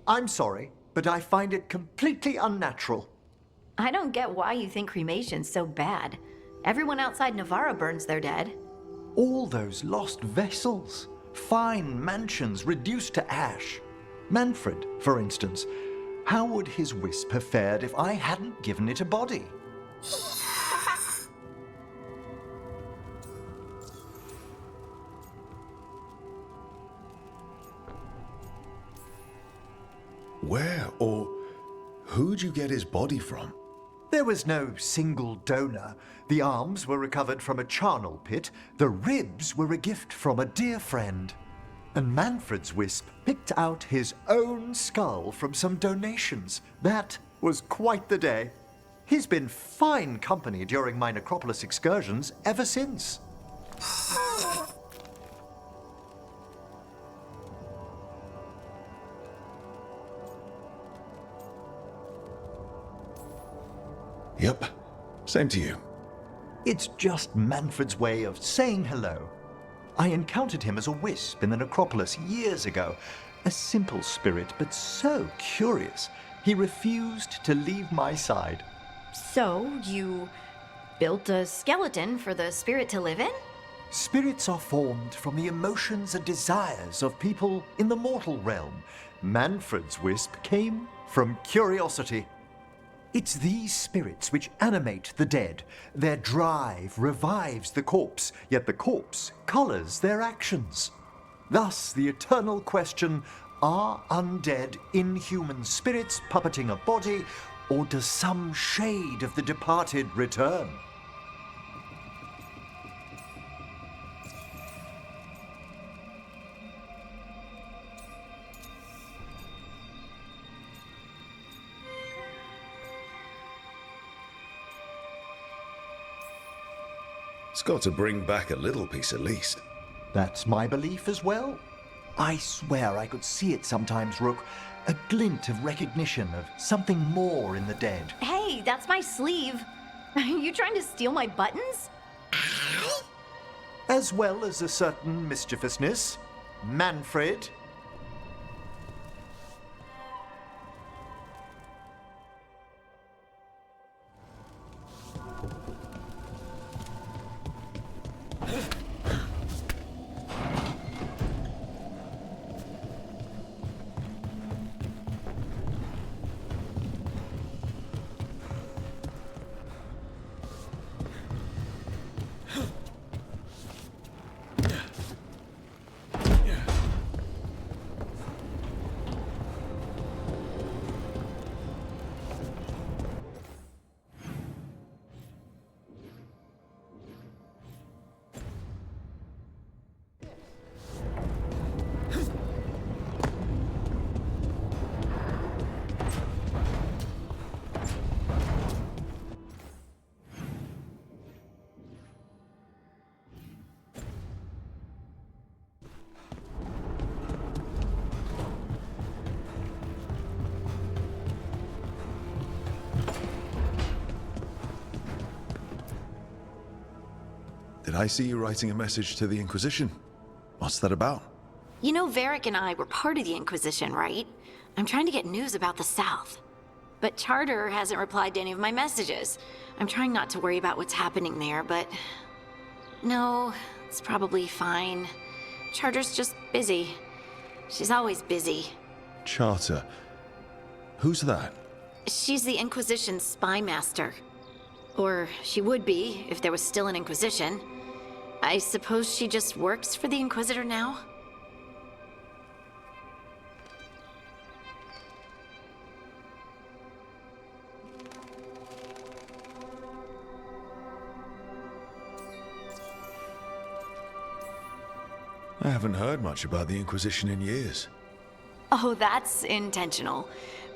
I'm sorry, but I find it completely unnatural. I don't get why you think cremation's so bad. Everyone outside Navarra burns their dead. All those lost vessels, fine mansions reduced to ash. Manfred, for instance, how would his wisp have fared if I hadn't given it a body? Where or who'd you get his body from? There was no single donor. The arms were recovered from a charnel pit. The ribs were a gift from a dear friend. And Manfred's wisp picked out his own skull from some donations. That was quite the day. He's been fine company during my necropolis excursions ever since. Yep, same to you. It's just Manfred's way of saying hello. I encountered him as a wisp in the necropolis years ago. A simple spirit, but so curious. He refused to leave my side. So, you built a skeleton for the spirit to live in? Spirits are formed from the emotions and desires of people in the mortal realm. Manfred's wisp came from curiosity. It's these spirits which animate the dead. Their drive revives the corpse, yet the corpse colors their actions. Thus, the eternal question, are undead inhuman spirits puppeting a body, or does some shade of the departed return? It's got to bring back a little piece at least. That's my belief as well. I swear I could see it sometimes, Rook. A glint of recognition of something more in the dead. Hey, that's my sleeve. Are you trying to steal my buttons? As well as a certain mischievousness. Manfred. Did I see you writing a message to the Inquisition? What's that about? You know, Varric and I were part of the Inquisition, right? I'm trying to get news about the South. But Charter hasn't replied to any of my messages. I'm trying not to worry about what's happening there, but... No, it's probably fine. Charter's just busy. She's always busy. Charter. Who's that? She's the Inquisition's spy master. Or she would be, if there was still an Inquisition. I suppose she just works for the Inquisitor now? I haven't heard much about the Inquisition in years. Oh, that's intentional.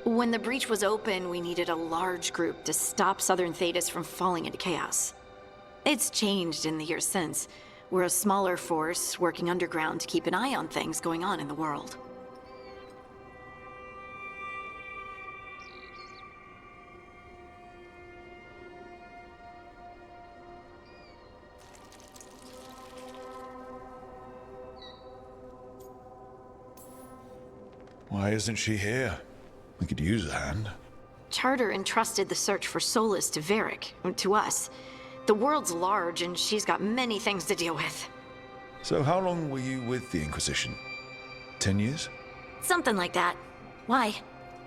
When the breach was open, we needed a large group to stop Southern Thedas from falling into chaos. It's changed in the years since. We're a smaller force working underground to keep an eye on things going on in the world. Why isn't she here? We could use a hand. Charter entrusted the search for Solus to Varric, to us. The world's large, and she's got many things to deal with. So how long were you with the Inquisition? 10 years? Something like that. Why?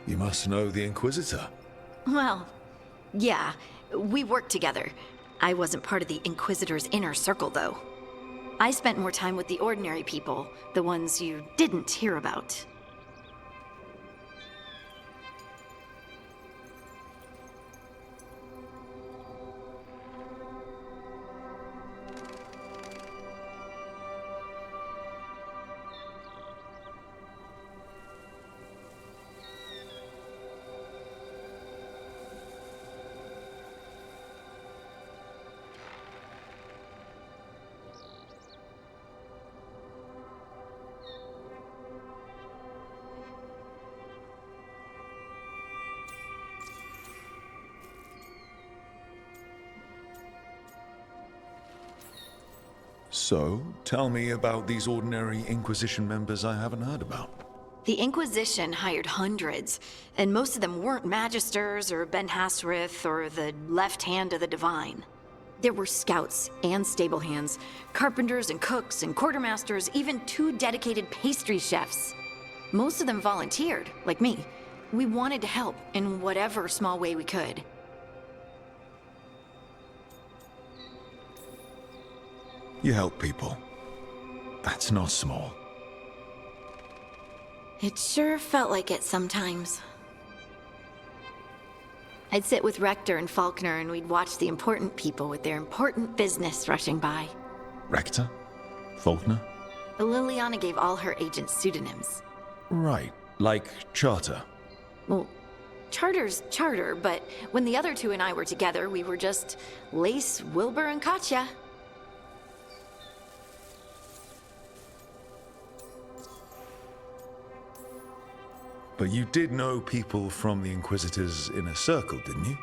You must know the Inquisitor. Well, yeah, we worked together. I wasn't part of the Inquisitor's inner circle, though. I spent more time with the ordinary people, the ones you didn't hear about. So, tell me about these ordinary Inquisition members I haven't heard about. The Inquisition hired hundreds, and most of them weren't Magisters or Ben Hasrith or the left hand of the Divine. There were scouts and stable hands, carpenters and cooks and quartermasters, even 2 dedicated pastry chefs. Most of them volunteered, like me. We wanted to help in whatever small way we could. You help people. That's not small. It sure felt like it sometimes. I'd sit with Rector and Faulkner and we'd watch the important people with their important business rushing by. Rector? Faulkner? Liliana gave all her agents pseudonyms. Right, like Charter. Well, Charter's Charter, but when the other 2 and I were together, we were just Lace, Wilbur, and Katya. But you did know people from the Inquisitor's inner circle, didn't you?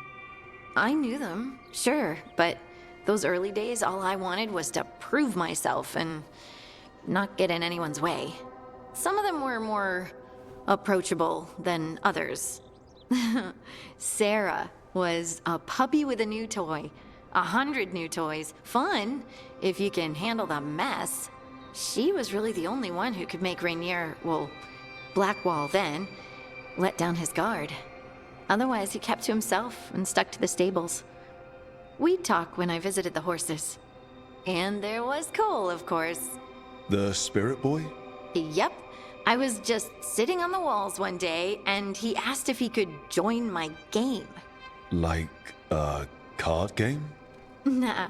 I knew them, sure, but those early days, all I wanted was to prove myself and not get in anyone's way. Some of them were more approachable than others. Sarah was a puppy with a new toy. 100 new toys. Fun, if you can handle the mess. She was really the only one who could make Rainier, well, Blackwall then, let down his guard. Otherwise, he kept to himself and stuck to the stables. We'd talk when I visited the horses. And there was Cole, of course. The Spirit Boy? Yep. I was just sitting on the walls one day, and he asked if he could join my game. Like a card game? Nah,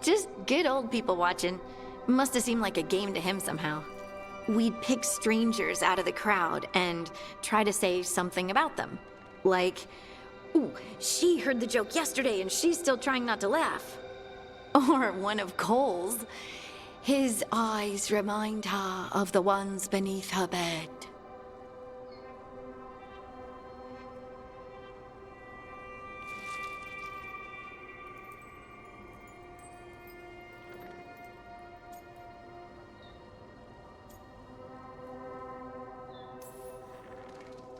just good old people watching. Must have seemed like a game to him somehow. We'd pick strangers out of the crowd and try to say something about them. Like, ooh, she heard the joke yesterday and she's still trying not to laugh. Or one of Cole's. His eyes remind her of the ones beneath her bed.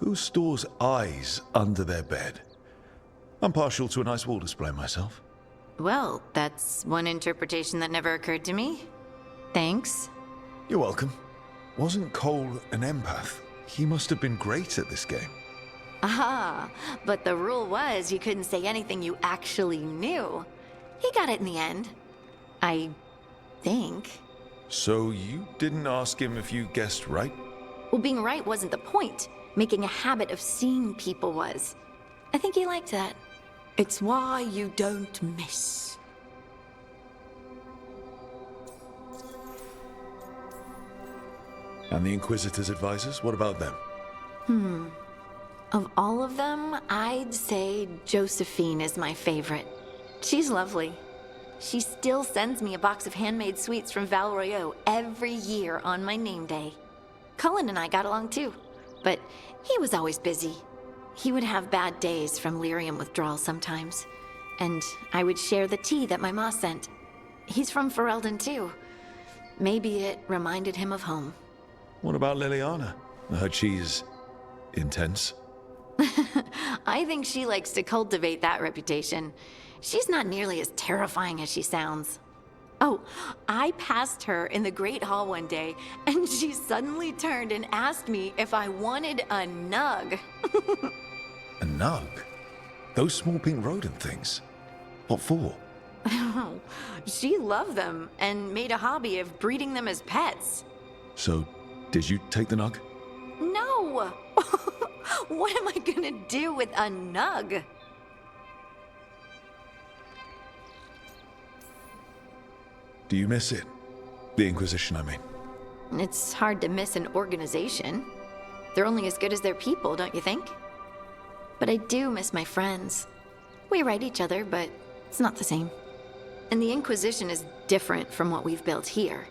Who stores eyes under their bed? I'm partial to a nice wall display myself. Well, that's one interpretation that never occurred to me. Thanks. You're welcome. Wasn't Cole an empath? He must have been great at this game. Aha, but the rule was you couldn't say anything you actually knew. He got it in the end. I think. So you didn't ask him if you guessed right? Well, being right wasn't the point. Making a habit of seeing people was. I think he liked that. It's why you don't miss. And the Inquisitor's advisors, what about them? Of all of them, I'd say Josephine is my favorite. She's lovely. She still sends me a box of handmade sweets from Val Royeaux every year on my name day. Cullen and I got along too, but he was always busy. He would have bad days from lyrium withdrawal sometimes, and I would share the tea that my ma sent. He's from Ferelden too. Maybe it reminded him of home. What about Liliana? I heard she's intense? I think she likes to cultivate that reputation. She's not nearly as terrifying as she sounds. Oh, I passed her in the Great Hall one day, and she suddenly turned and asked me if I wanted a nug. A nug? Those small pink rodent things? What for? Oh, she loved them and made a hobby of breeding them as pets. So, did you take the nug? No! What am I gonna do with a nug? Do you miss it? The Inquisition, I mean. It's hard to miss an organization. They're only as good as their people, don't you think? But I do miss my friends. We write each other, but it's not the same. And the Inquisition is different from what we've built here.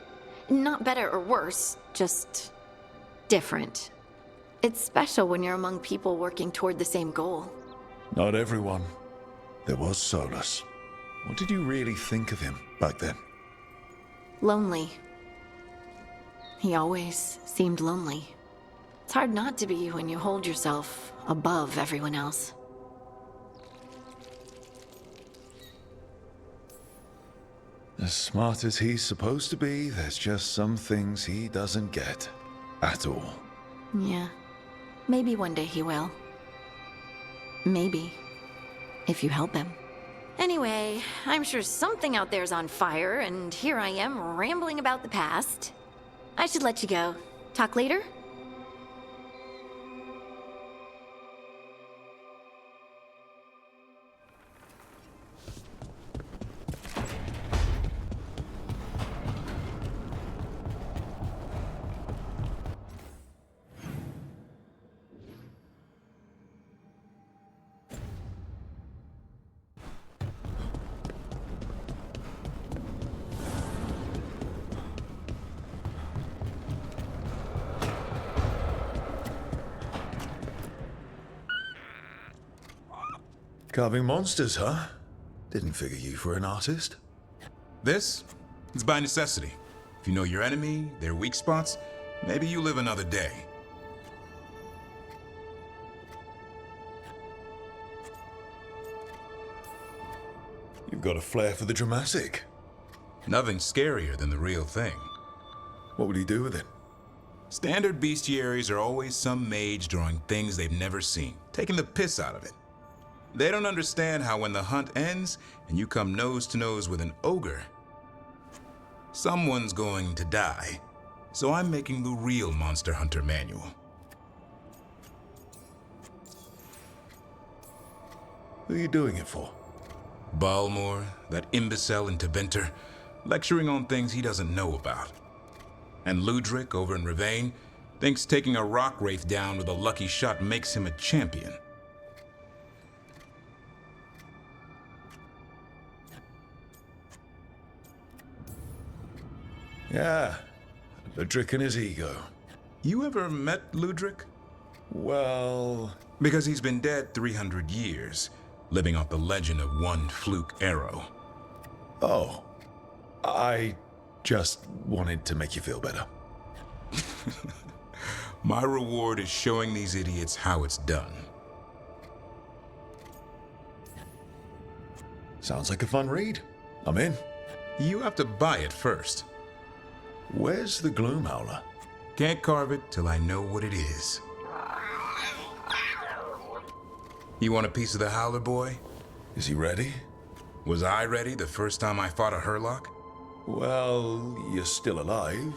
Not better or worse, just different. It's special when you're among people working toward the same goal. Not everyone. There was Solus. What did you really think of him back then? Lonely. He always seemed lonely. It's hard not to be when you hold yourself above everyone else. As smart as he's supposed to be, there's just some things he doesn't get. At all. Yeah. Maybe one day he will. Maybe. If you help him. Anyway, I'm sure something out there's on fire, and here I am rambling about the past. I should let you go. Talk later? Carving monsters, huh? Didn't figure you for an artist. This? It's by necessity. If you know your enemy, their weak spots, maybe you live another day. You've got a flair for the dramatic. Nothing scarier than the real thing. What would he do with it? Standard bestiaries are always some mage drawing things they've never seen, taking the piss out of it. They don't understand how when the hunt ends and you come nose to nose with an ogre, someone's going to die. So I'm making the real Monster Hunter manual. Who are you doing it for? Balmor, that imbecile in Teventer, lecturing on things he doesn't know about. And Ludric over in Ravane thinks taking a rock wraith down with a lucky shot makes him a champion. Yeah, Ludric and his ego. You ever met Ludric? Well... Because he's been dead 300 years, living off the legend of one fluke arrow. Oh. I just wanted to make you feel better. My reward is showing these idiots how it's done. Sounds like a fun read. I'm in. You have to buy it first. Where's the Gloom Howler? Can't carve it till I know what it is. You want a piece of the Howler, boy? Is he ready? Was I ready the first time I fought a Hurlock? Well, you're still alive.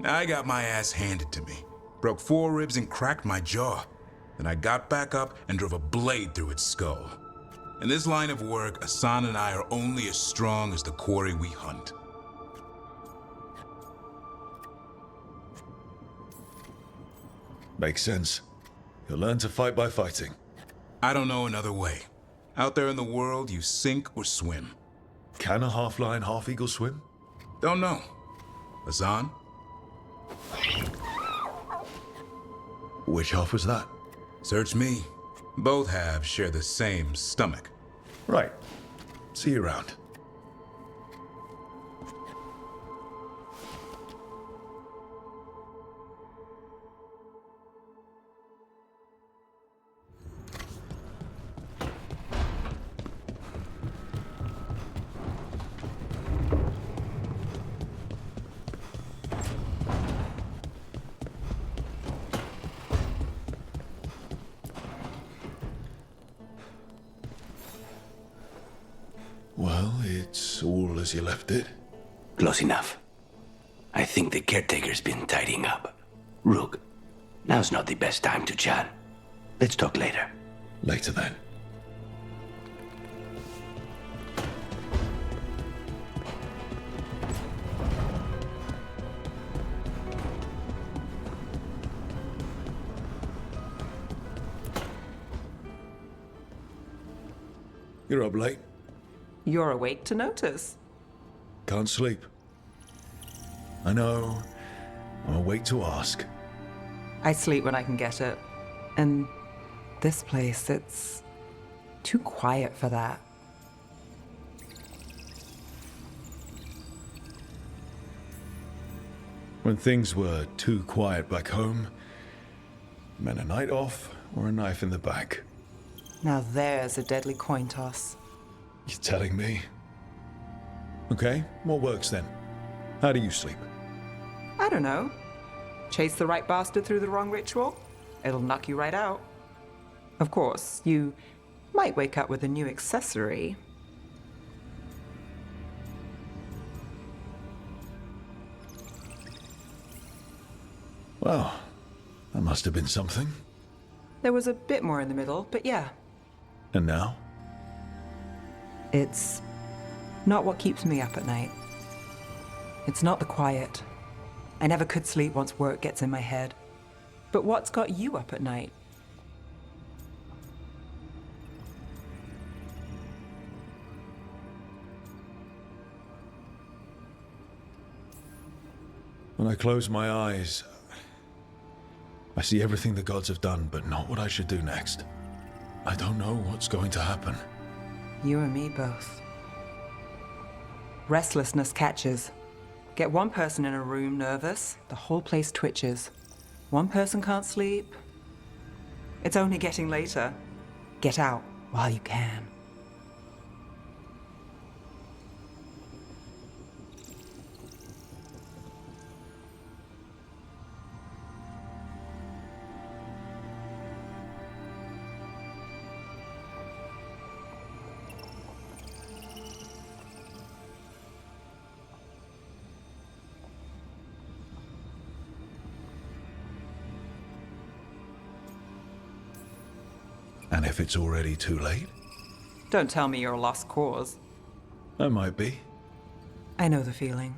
I got my ass handed to me. Broke 4 ribs and cracked my jaw. Then I got back up and drove a blade through its skull. In this line of work, Asan and I are only as strong as the quarry we hunt. Makes sense. You'll learn to fight by fighting. I don't know another way. Out there in the world, you sink or swim. Can a half-lion, half-eagle swim? Don't know. Asan? Which half was that? Search me. Both halves share the same stomach. Right. See you around. Well, it's all as you left it. Close enough. I think the caretaker's been tidying up. Rook, now's not the best time to chat. Let's talk later. Later then. You're up late. You're awake to notice. Can't sleep. I know. I'm awake to ask. I sleep when I can get it. And this place, it's too quiet for that. When things were too quiet back home, it meant a night off or a knife in the back. Now there's a deadly coin toss. You're telling me? Okay, what works then? How do you sleep? I don't know. Chase the right bastard through the wrong ritual? It'll knock you right out. Of course, you might wake up with a new accessory. Well, that must have been something. There was a bit more in the middle, but yeah. And now? It's not what keeps me up at night. It's not the quiet. I never could sleep once work gets in my head. But what's got you up at night? When I close my eyes, I see everything the gods have done, but not what I should do next. I don't know what's going to happen. You and me both. Restlessness catches. Get one person in a room nervous, the whole place twitches. One person can't sleep. It's only getting later. Get out while you can. And if it's already too late? Don't tell me you're a lost cause. I might be. I know the feeling.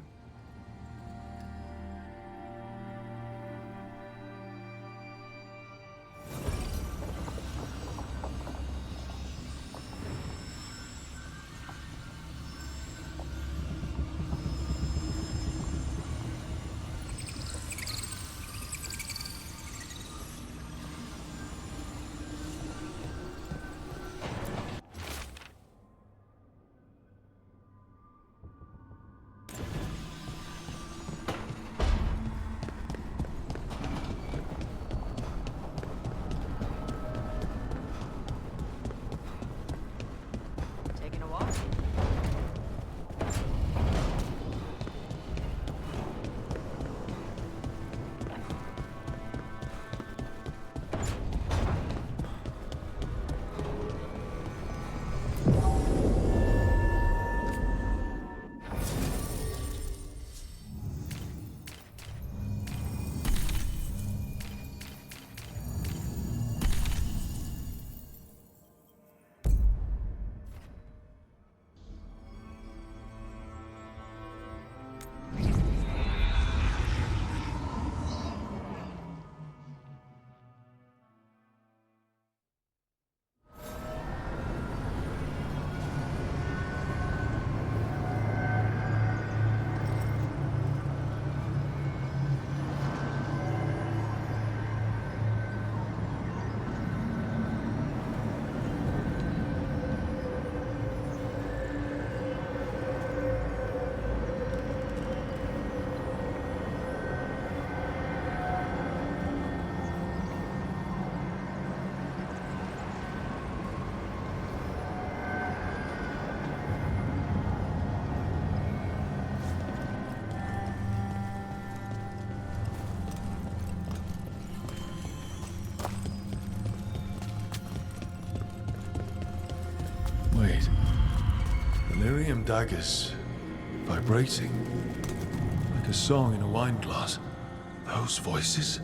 Lyrium daggers, vibrating, like a song in a wine glass. Those voices?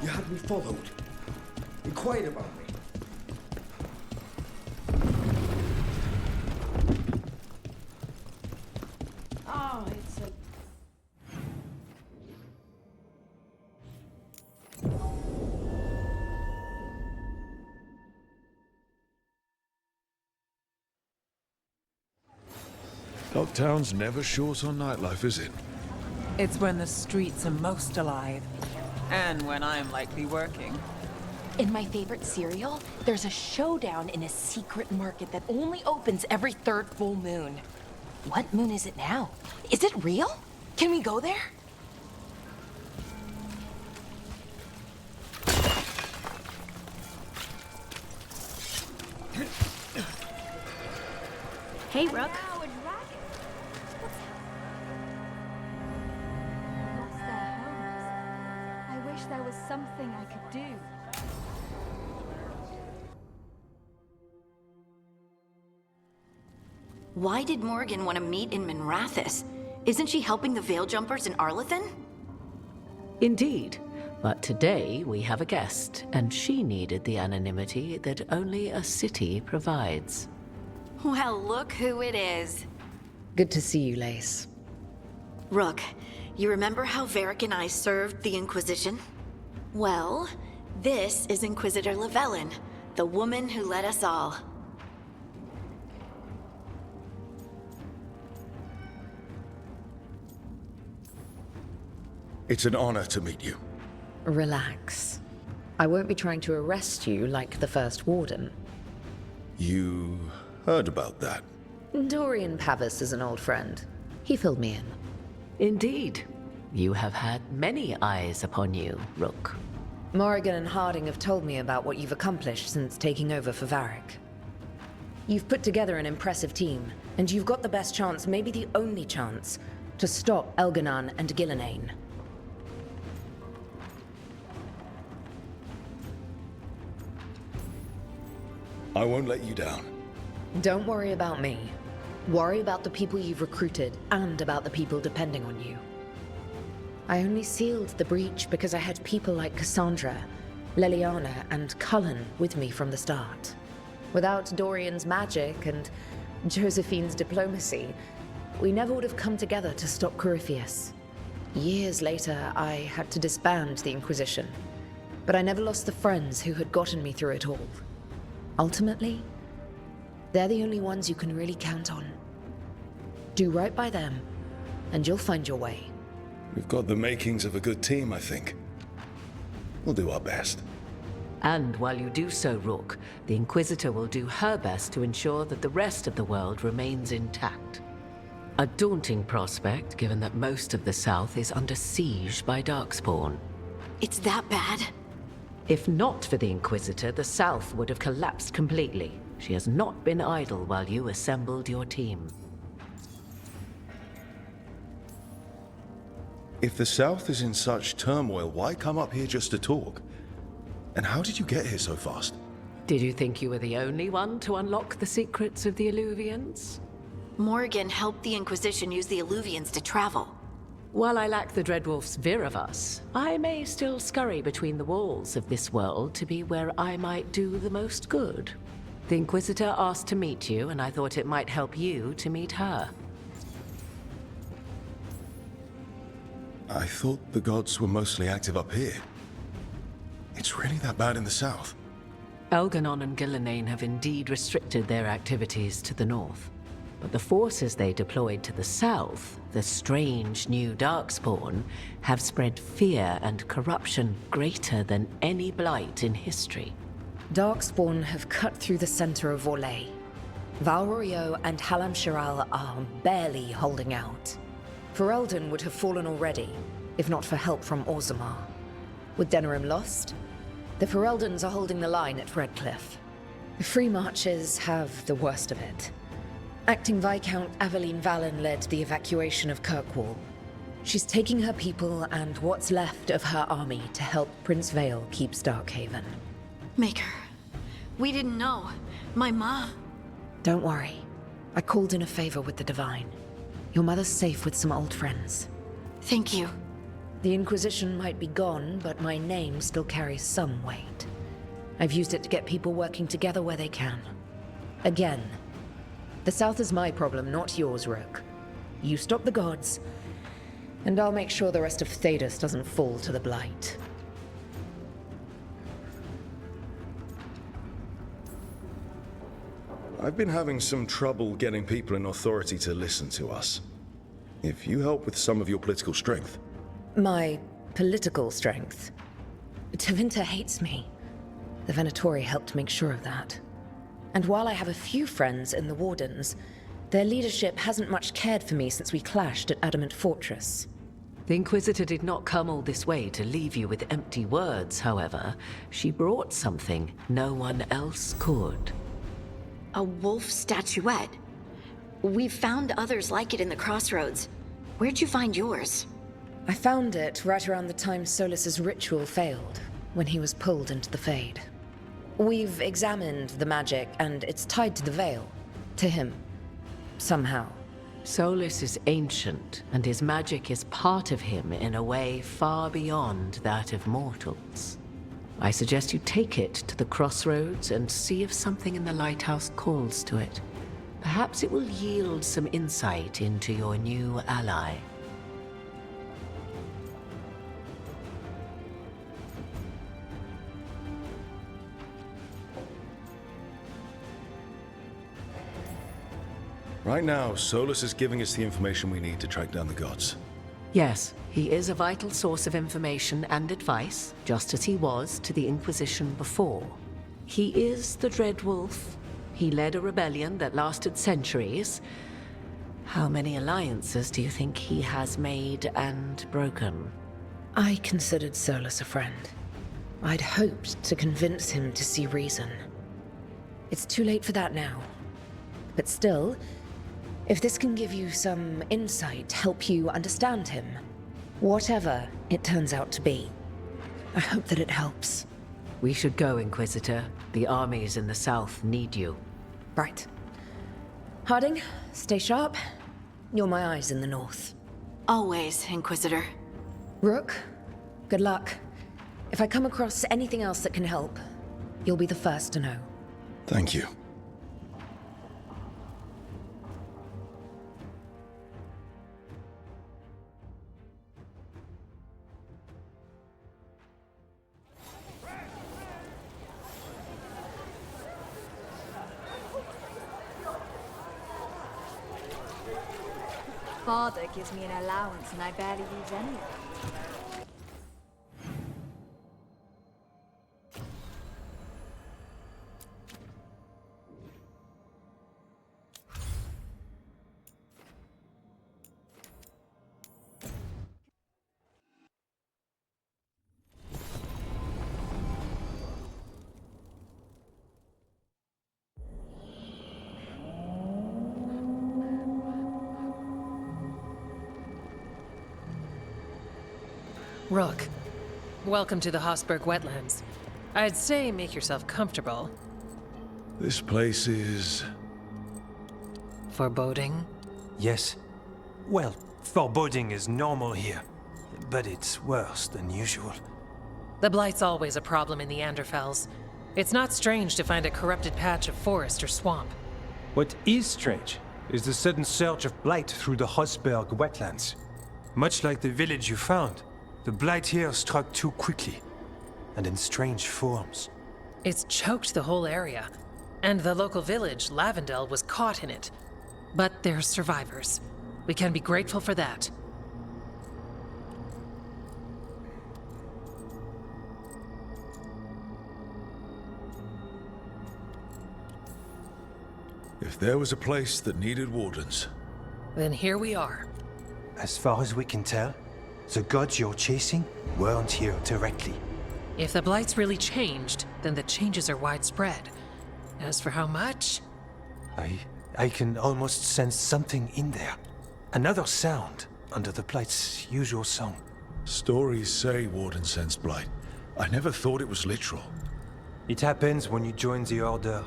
You had me followed. Inquired about me. Oh, it's a... Dogtown's never short on nightlife, is it? It's when the streets are most alive. And when I'm likely working. In my favorite cereal, there's a showdown in a secret market that only opens every third full moon. What moon is it now? Is it real? Can we go there? Hey, Rook. Lost their homes. I wish there was something I could do. Why did Morgan want to meet in Minrathous? Isn't she helping the Veil Jumpers in Arlathan? Indeed. But today we have a guest, and she needed the anonymity that only a city provides. Well, look who it is. Good to see you, Lace. Rook, you remember how Varric and I served the Inquisition? Well, this is Inquisitor Llewellyn, the woman who led us all. It's an honor to meet you. Relax. I won't be trying to arrest you like the first warden. You heard about that? Dorian Pavis is an old friend. He filled me in. Indeed. You have had many eyes upon you, Rook. Morrigan and Harding have told me about what you've accomplished since taking over for Varric. You've put together an impressive team, and you've got the best chance, maybe the only chance, to stop Elganon and Gillenane. I won't let you down. Don't worry about me. Worry about the people you've recruited, and about the people depending on you. I only sealed the breach because I had people like Cassandra, Leliana, and Cullen with me from the start. Without Dorian's magic and Josephine's diplomacy, we never would have come together to stop Corypheus. Years later, I had to disband the Inquisition, but I never lost the friends who had gotten me through it all. Ultimately, they're the only ones you can really count on. Do right by them, and you'll find your way. We've got the makings of a good team, I think. We'll do our best. And while you do so, Rook, the Inquisitor will do her best to ensure that the rest of the world remains intact. A daunting prospect, given that most of the South is under siege by Darkspawn. It's that bad? If not for the Inquisitor, the South would have collapsed completely. She has not been idle while you assembled your team. If the South is in such turmoil, why come up here just to talk? And how did you get here so fast? Did you think you were the only one to unlock the secrets of the Illuvians? Morgan helped the Inquisition use the Illuvians to travel. While I lack the Dreadwolf's Viravus, I may still scurry between the walls of this world to be where I might do the most good. The Inquisitor asked to meet you, and I thought it might help you to meet her. I thought the gods were mostly active up here. It's really that bad in the south? Elganon and Gillenane have indeed restricted their activities to the north. But the forces they deployed to the south, the strange new Darkspawn, have spread fear and corruption greater than any blight in history. Darkspawn have cut through the center of Orlais. Valrorio and Halam Shiral are barely holding out. Ferelden would have fallen already, if not for help from Orzammar. With Denerim lost, the Fereldans are holding the line at Redcliffe. The Free Marches have the worst of it. Acting Viscount Aveline Valen led the evacuation of Kirkwall. She's taking her people and what's left of her army to help Prince Vale keep Starkhaven. Maker, we didn't know. My ma... Don't worry. I called in a favor with the Divine. Your mother's safe with some old friends. Thank you. The Inquisition might be gone, but my name still carries some weight. I've used it to get people working together where they can. Again, the South is my problem, not yours, Rook. You stop the gods, and I'll make sure the rest of Thedas doesn't fall to the Blight. I've been having some trouble getting people in authority to listen to us. If you help with some of your political strength. My political strength? Tevinter hates me. The Venatori helped make sure of that. And while I have a few friends in the Wardens, their leadership hasn't much cared for me since we clashed at Adamant Fortress. The Inquisitor did not come all this way to leave you with empty words, however. She brought something no one else could. A wolf statuette. We've found others like it in the crossroads. Where'd you find yours? I found it right around the time Solus's ritual failed, when he was pulled into the Fade. We've examined the magic, and it's tied to the Veil. To him. Somehow. Solus is ancient, and his magic is part of him in a way far beyond that of mortals. I suggest you take it to the crossroads and see if something in the lighthouse calls to it. Perhaps it will yield some insight into your new ally. Right now, Solus is giving us the information we need to track down the gods. Yes, he is a vital source of information and advice, just as he was to the Inquisition before. He is the Dreadwolf. He led a rebellion that lasted centuries. How many alliances do you think he has made and broken? I considered Solus a friend. I'd hoped to convince him to see reason. It's too late for that now. But still, if this can give you some insight, help you understand him, whatever it turns out to be, I hope that it helps. We should go, Inquisitor. The armies in the south need you. Right. Harding, stay sharp. You're my eyes in the north. Always, Inquisitor. Rook, good luck. If I come across anything else that can help, you'll be the first to know. Thank you. Father gives me an allowance and I barely use any of it. Rook, welcome to the Hosberg Wetlands. I'd say make yourself comfortable. This place is... Foreboding? Yes. Well, foreboding is normal here, but it's worse than usual. The Blight's always a problem in the Anderfels. It's not strange to find a corrupted patch of forest or swamp. What is strange is the sudden surge of blight through the Hosberg wetlands. Much like the village you found, the blight here struck too quickly, and in strange forms. It's choked the whole area, and the local village, Lavendel, was caught in it. But they're survivors. We can be grateful for that. If there was a place that needed wardens... Then here we are. As far as we can tell, the gods you're chasing weren't here directly. If the Blight's really changed, then the changes are widespread. As for how much? I can almost sense something in there. Another sound under the Blight's usual song. Stories say Warden sensed blight. I never thought it was literal. It happens when you join the Order.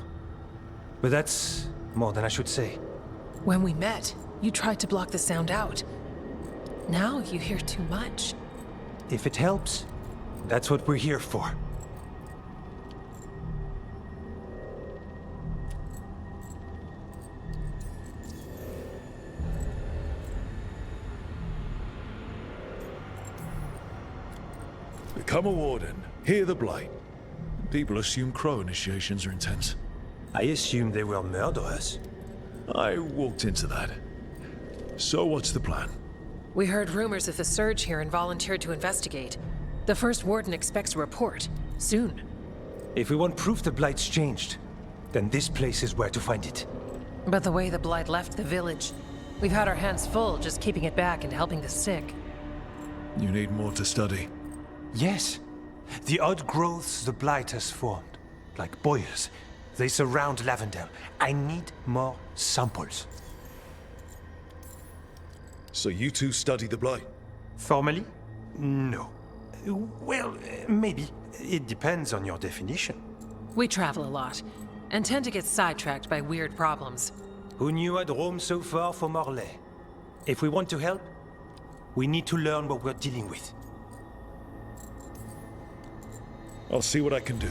But that's more than I should say. When we met, you tried to block the sound out. Now you hear too much. If it helps, that's what we're here for. Become a warden, hear the blight. People assume crow initiations are intense. I assume they were murderers. I walked into that. So what's the plan? We heard rumors of the surge here and volunteered to investigate. The first warden expects a report. Soon. If we want proof the Blight's changed, then this place is where to find it. But the way the Blight left the village, we've had our hands full just keeping it back and helping the sick. You need more to study. Yes. The odd growths the Blight has formed, like boils. They surround Lavendel. I need more samples. So you two study the blight? Formally? No. Well, maybe. It depends on your definition. We travel a lot, and tend to get sidetracked by weird problems. Who knew I'd roam so far for Morlaix? If we want to help, we need to learn what we're dealing with. I'll see what I can do.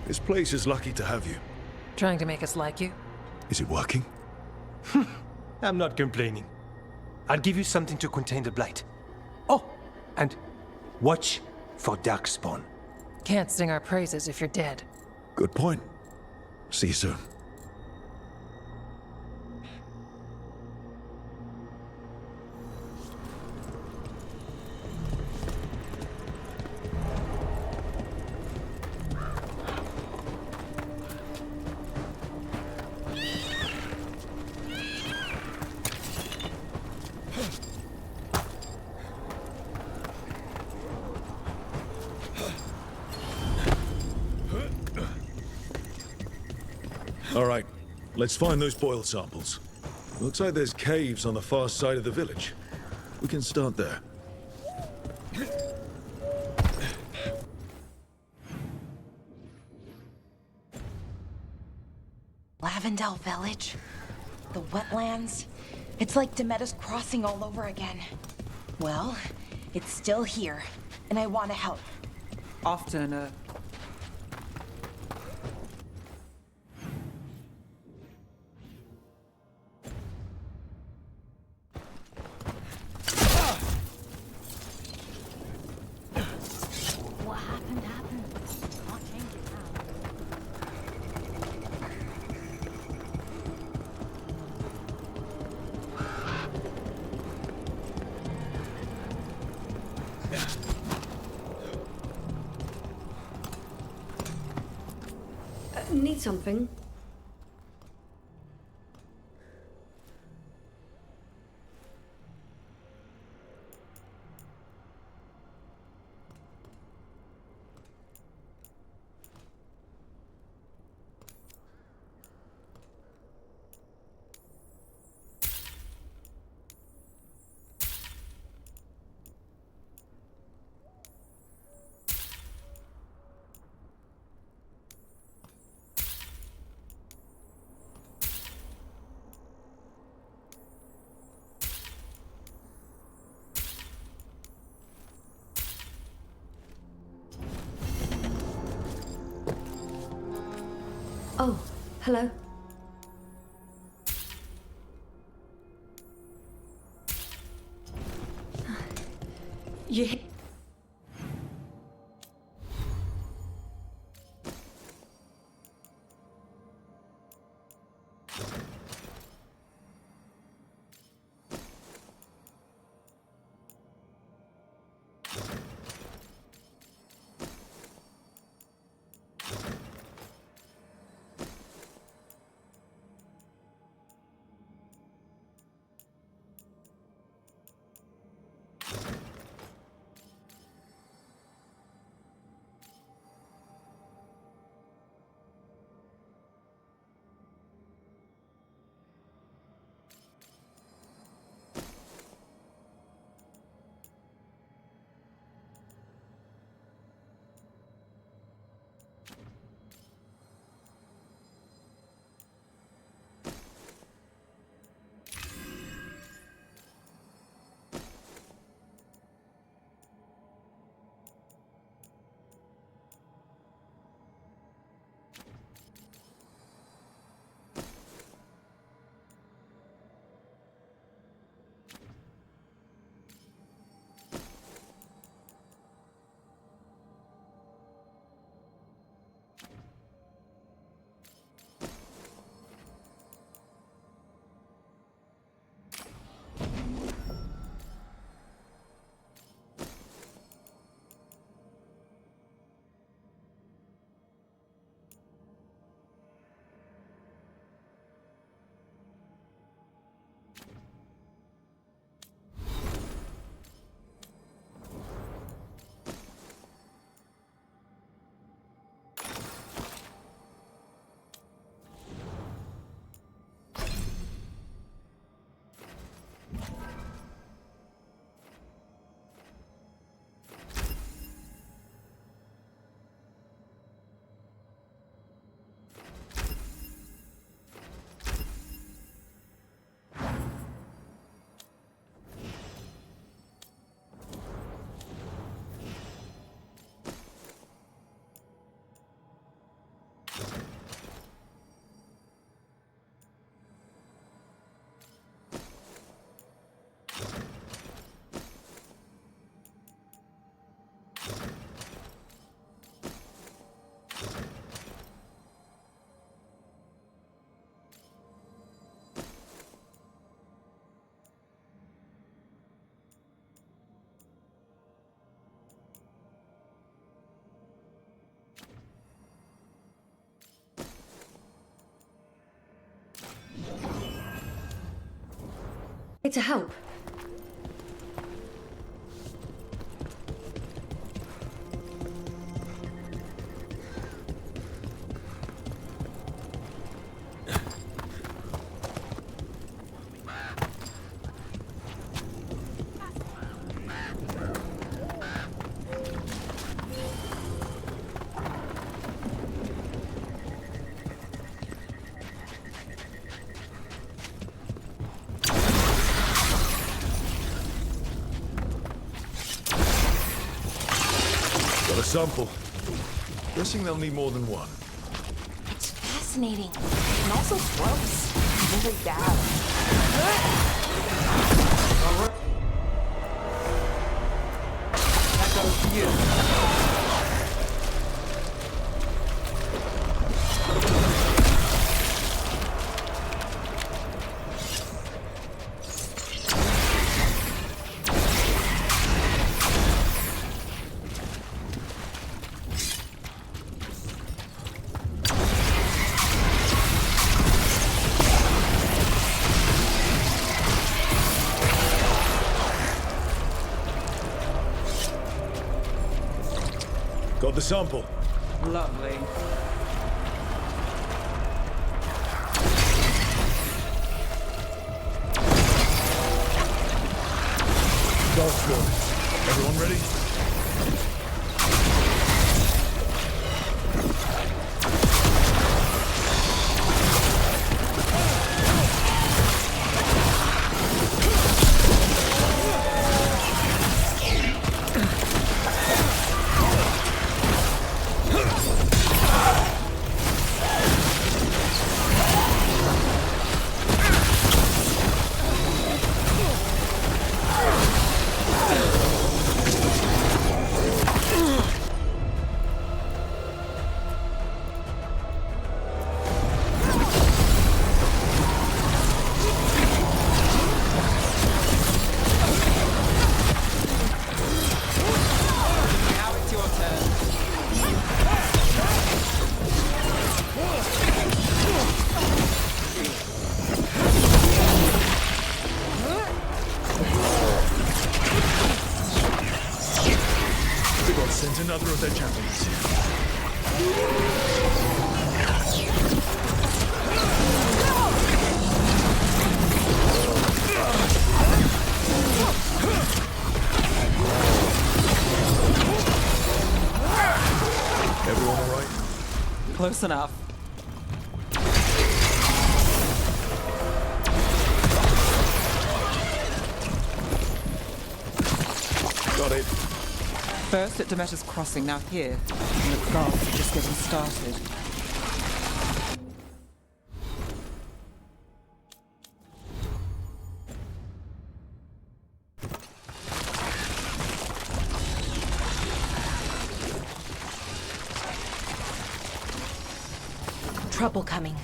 This place is lucky to have you. Trying to make us like you? Is it working? I'm not complaining. I'll give you something to contain the blight. Oh, and watch for Darkspawn. Can't sing our praises if you're dead. Good point. See you soon. All right, let's find those boil samples. Looks like there's caves on the far side of the village. We can start there. Lavendel Village? The wetlands? It's like Demeter's Crossing all over again. Well, it's still here, and I want to help. Often, What happened, happened. Can't change it now. Need something? Hello? You... To help. Sample. Guessing they'll need more than one. It's fascinating and also gross. Very bad. That goes to you. Got the sample. Lovely. That's good. Everyone ready? Close enough. Got it. First at Demeter's Crossing, now here. And the guards are just getting started. Trouble coming.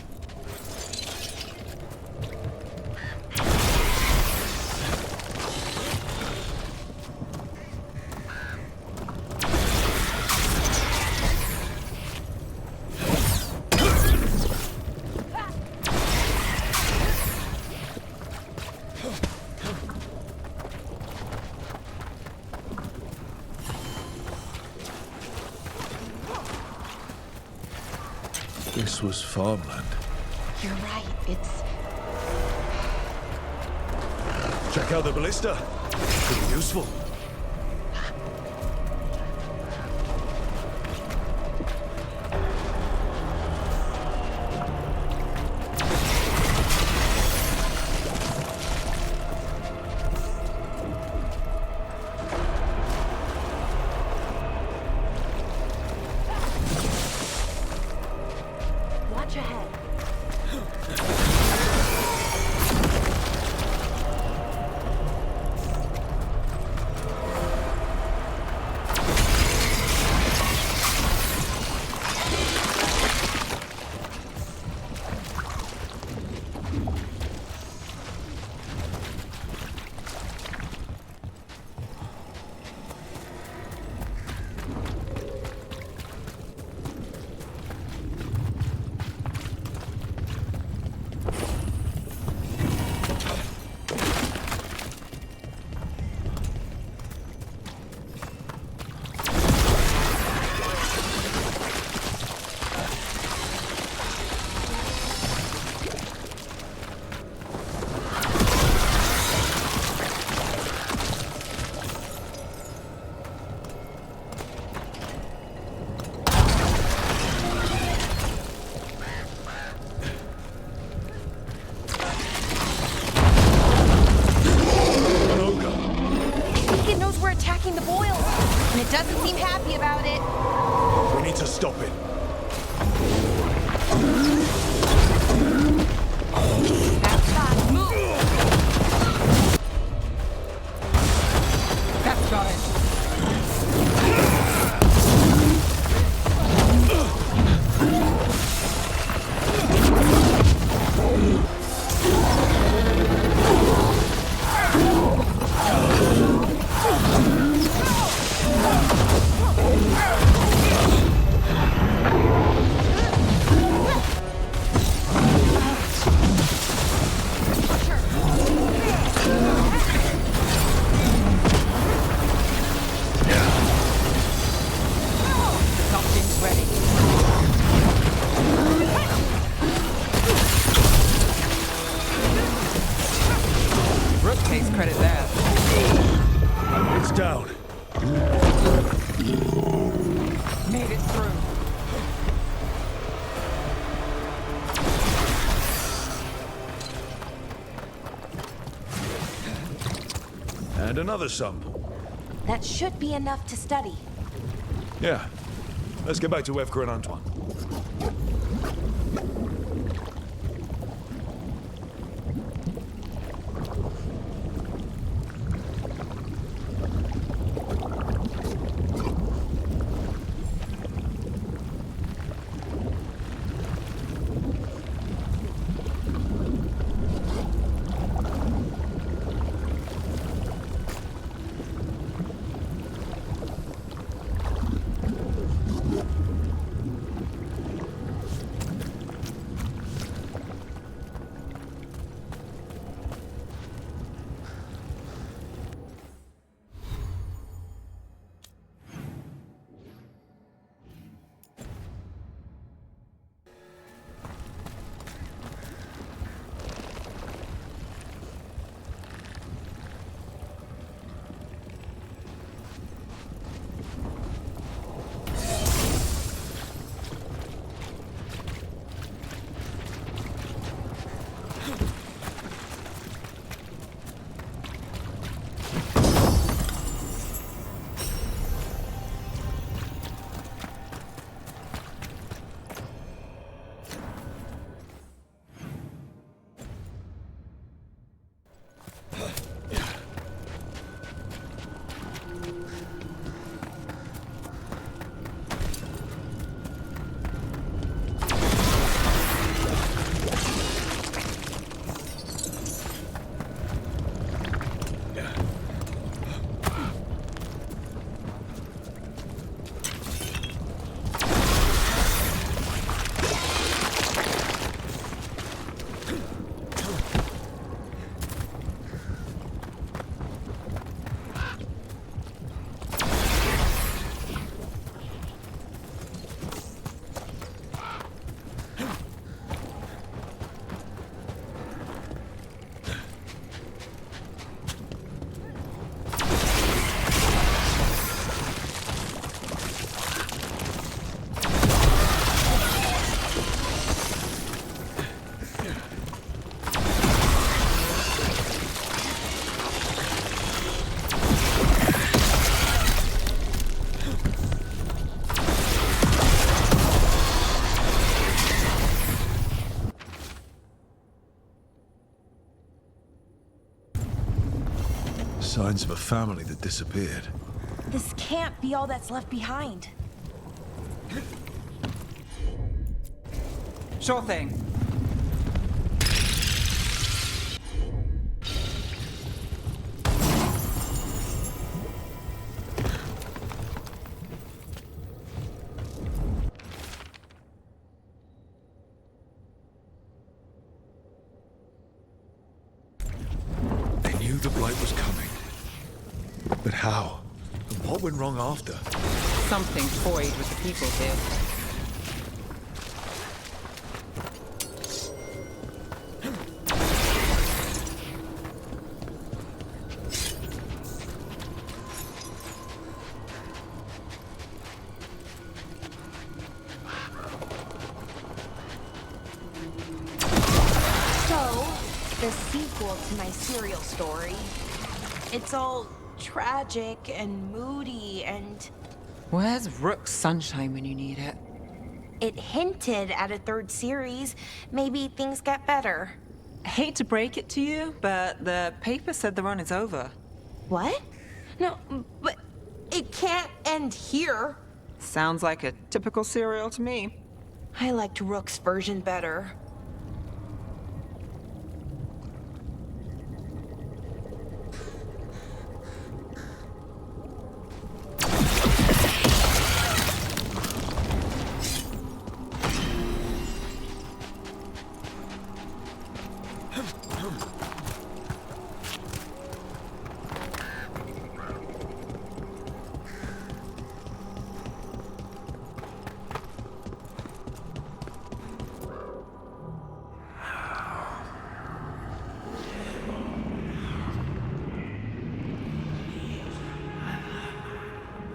This was farmland. You're right, it's... Check out the ballista. Could be useful. Watch ahead. Attacking the boils, and it doesn't seem happy about it. We need to stop it. That's fine. Move. That's got it. Something's ready. Rook takes credit there. It's down. Made it through. And another sample. That should be enough to study. Yeah. Let's get back to Evgar and Antoine. Signs of a family that disappeared. This can't be all that's left behind. Sure thing. They knew the Blight was coming. But how? And what went wrong after? Something toyed with the people here. So, the sequel to my serial story. It's all tragic and moody and... Where's Rook's sunshine when you need it? It hinted at a third series. Maybe things get better. I hate to break it to you, but the paper said the run is over. What? No, but it can't end here. Sounds like a typical serial to me. I liked Rook's version better.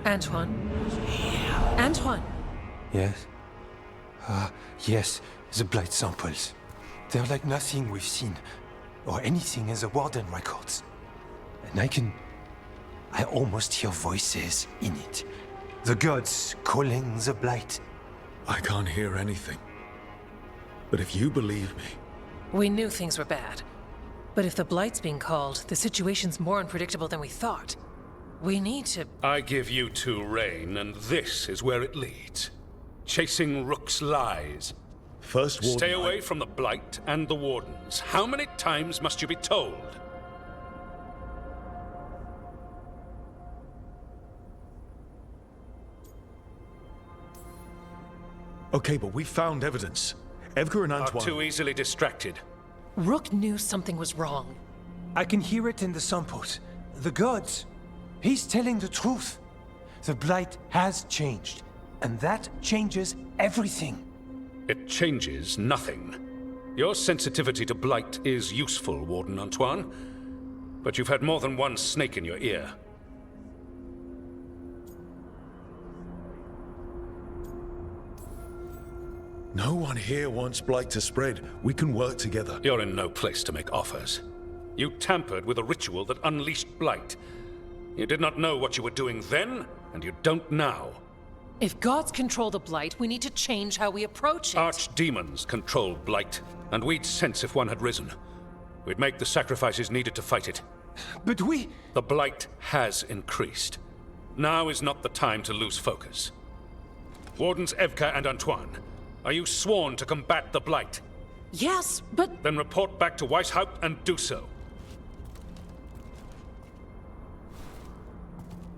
Antoine? Antoine! Yes? Yes, the Blight samples. They're like nothing we've seen, or anything in the Warden records. And I almost hear voices in it. The gods calling the Blight. I can't hear anything. But if you believe me... We knew things were bad. But if the Blight's being called, the situation's more unpredictable than we thought. We need to... I give you two reign, and this is where it leads. Chasing Rook's lies. First Warden... Stay away from the Blight and the Wardens. How many times must you be told? Okay, but we found evidence. Edgar and Antoine... Are too easily distracted. Rook knew something was wrong. I can hear it in the samples. The gods. He's telling the truth. The Blight has changed, and that changes everything. It changes nothing. Your sensitivity to Blight is useful, Warden Antoine. But you've had more than one snake in your ear. No one here wants blight to spread. We can work together. You're in no place to make offers. You tampered with a ritual that unleashed blight. You did not know what you were doing then, and you don't now. If gods control the blight, we need to change how we approach it. Archdemons control blight, and we'd sense if one had risen. We'd make the sacrifices needed to fight it. But we... The blight has increased. Now is not the time to lose focus. Wardens Evka and Antoine, are you sworn to combat the blight? Yes, but... Then report back to Weishaupt and do so.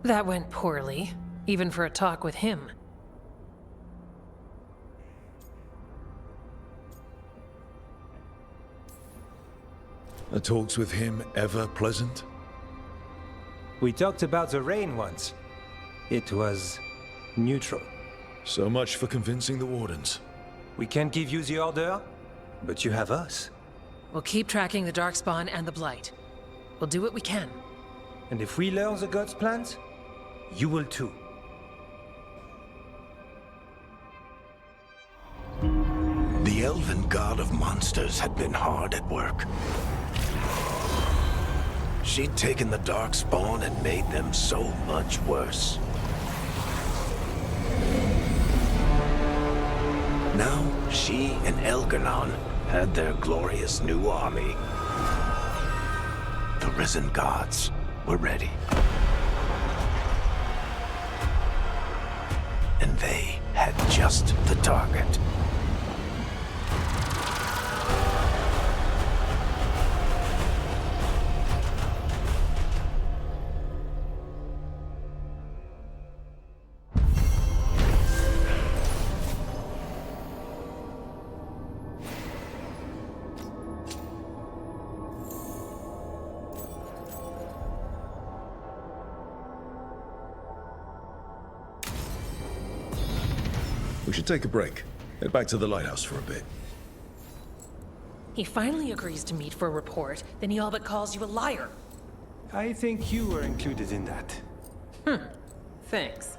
That went poorly, even for a talk with him. Are talks with him ever pleasant? We talked about the rain once. It was neutral. So much for convincing the Wardens. We can't give you the order, but you have us. We'll keep tracking the Darkspawn and the Blight. We'll do what we can. And if we learn the gods' plans, you will too. The elven god of monsters had been hard at work. She'd taken the Darkspawn and made them so much worse. Now, she and Elgar'nan had their glorious new army. The risen gods were ready. And they had just the target. We should take a break. Head back to the lighthouse for a bit. He finally agrees to meet for a report, then he all but calls you a liar. I think you were included in that. Thanks.